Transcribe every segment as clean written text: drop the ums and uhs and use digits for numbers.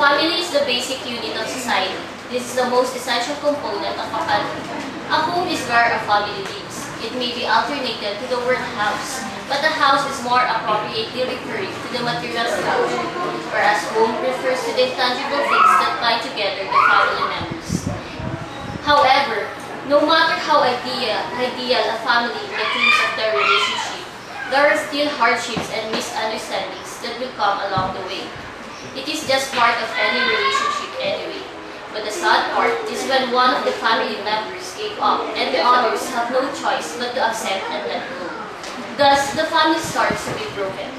Family is the basic unit of society. This is the most essential component of a family. A home is where a family lives. It may be alternated to the word house, but the house is more appropriately referring to the material structure, whereas home refers to the intangible things that bind together the family members. However, no matter how ideal a family in the terms of their relationship, there are still hardships and misunderstandings that will come along the way. It is just part of any relationship anyway. But the sad part is when one of the family members gave up and the others have no choice but to accept and let go. Thus, the family starts to be broken.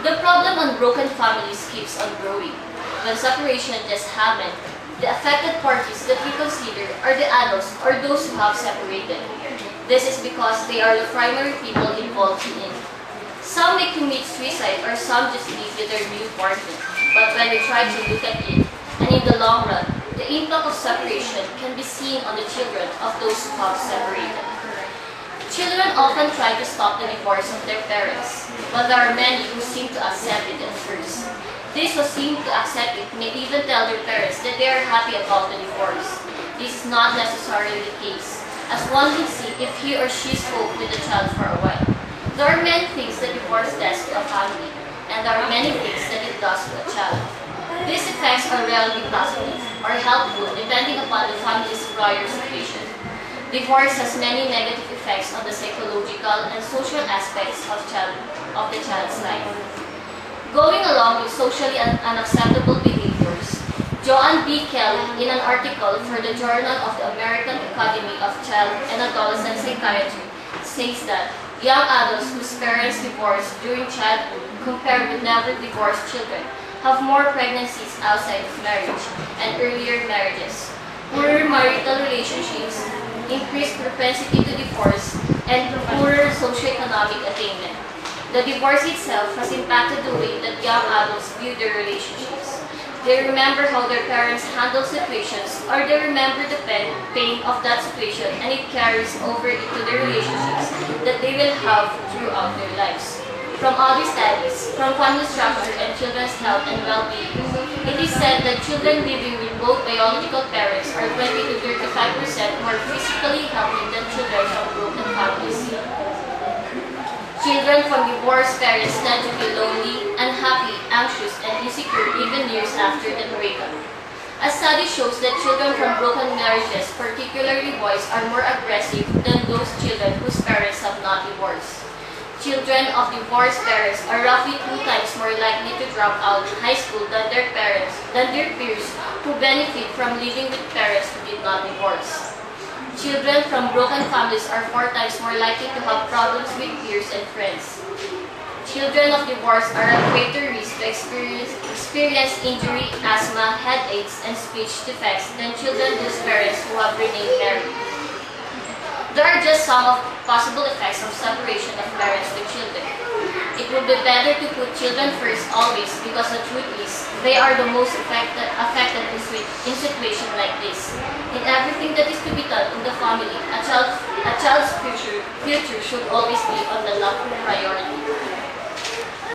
The problem on broken families keeps on growing. When separation just happened, the affected parties that we consider are the adults or those who have separated. This is because they are the primary people involved in it. Some may commit suicide or some just live with their new partner. But when we try to look at it, and in the long run, the impact of separation can be seen on the children of those who have separated. Children often try to stop the divorce of their parents, but there are many who seem to accept it at first. These who seem to accept it may even tell their parents that they are happy about the divorce. This is not necessarily the case, as one can see if he or she spoke with the child for a while. There are many things that divorce does to a family, and there are many things that it does to a child. These effects are rarely positive or helpful depending upon the family's prior situation. Divorce has many negative effects on the psychological and social aspects of the child's life. Going along with socially unacceptable behaviors, Joanne B. Kelly, in an article for the Journal of the American Academy of Child and Adolescent Psychiatry, says that young adults whose parents divorced during childhood compared with never divorced children have more pregnancies outside of marriage and earlier marriages, poorer marital relationships, increased propensity to divorce, and poorer socioeconomic attainment. The divorce itself has impacted the way that young adults view their relationships. They remember how their parents handle situations, or they remember the pain of that situation, and it carries over into their relationships that they will have throughout their lives. From other studies, from family structure and children's health and well-being, it is said that children living with both biological parents are 20 to 35% more physically healthy than children from broken families. Children from divorced parents tend to feel lonely, unhappy, anxious, and insecure even years after the breakup. A study shows that children from broken marriages, particularly boys, are more aggressive than those children whose parents have not divorced. Children of divorced parents are roughly 2 times more likely to drop out high school than their peers who benefit from living with parents who did not divorce. Children from broken families are 4 times more likely to have problems with peers and friends. Children of divorce are at greater risk to experience injury, asthma, headaches, and speech defects than children whose parents who have remained married. There are just some of possible effects of separation of parents to children. It would be better to put children first always because the truth is, they are the most affected in situations like this. In everything that is to be done in the family, a child's future should always be on the top priority.